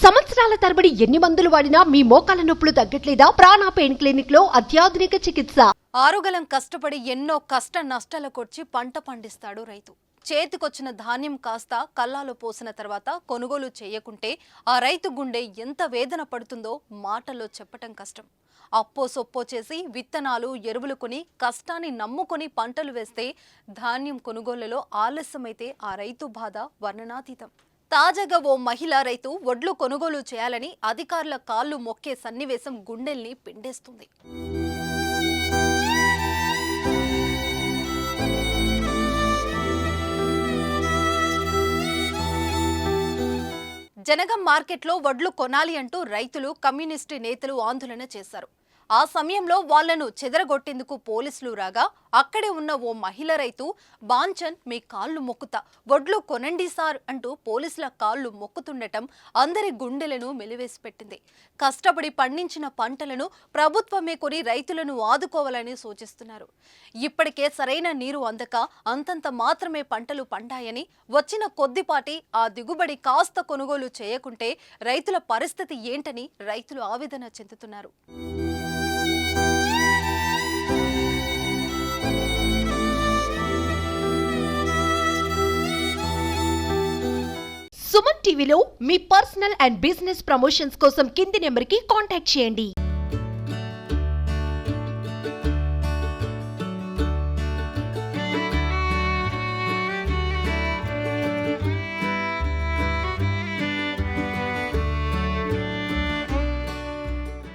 సంవత్సరాల తరబడి ఎన్ని మందులు వాడినా మీ మోకాల నొప్పులు తగ్గట్లేదా? ప్రాణ పెయిన్ క్లినిక్ లో అత్యాధునిక చికిత్స. ఆరుగలం కష్టపడి ఎన్నో కష్ట నష్టాలకొచ్చి పంట పండిస్తాడు రైతు. చేతికొచ్చిన ధాన్యం కాస్త కల్లాలో పోసిన తర్వాత కొనుగోలు చేయకుంటే ఆ రైతు గుండె ఎంత వేదన పడుతుందో మాటల్లో చెప్పటం కష్టం. అప్పో సొప్పో చేసి విత్తనాలు ఎరువులు కొని కష్టాన్ని నమ్ముకొని పంటలు వేస్తే ధాన్యం కొనుగోలులో ఆలస్యమైతే ఆ రైతు బాధ వర్ణనాతీతం. తాజాగా ఓ మహిళా రైతు వడ్లు కొనుగోలు చేయాలని అధికారుల కాళ్లు మొక్కే సన్నివేశం గుండెల్ని పిండేస్తుంది. జనగం మార్కెట్లో వడ్లు కొనాలి అంటూ రైతులు, కమ్యూనిస్టు నేతలు ఆందోళన చేశారు. ఆ సమయంలో వాళ్లను చెదరగొట్టేందుకు పోలీసులు రాగా అక్కడే ఉన్న ఓ మహిళ రైతు, బాంచన్ మీ కాళ్ళు మొక్కుతా, వడ్లు కొనండి సార్ అంటూ పోలీసుల కాళ్ళు మొక్కుతుండటం అందరి గుండెలను మెలివేసి పెట్టింది. కష్టపడి పండించిన పంటలను ప్రభుత్వమే కొని రైతులను ఆదుకోవాలని సూచిస్తున్నారు. ఇప్పటికే సరైన నీరు అందక అంతంత మాత్రమే పంటలు పండాయని, వచ్చిన కొద్దిపాటి ఆ దిగుబడి కాస్త కొనుగోలు చేయకుంటే రైతుల పరిస్థితి ఏంటని రైతులు ఆవేదన చెందుతున్నారు. సుమన్ టీవీలో మీ పర్సనల్ అండ్ బిజినెస్ ప్రమోషన్స్ కోసం కింది నెంబర్కి కాంటాక్ట్ చేయండి.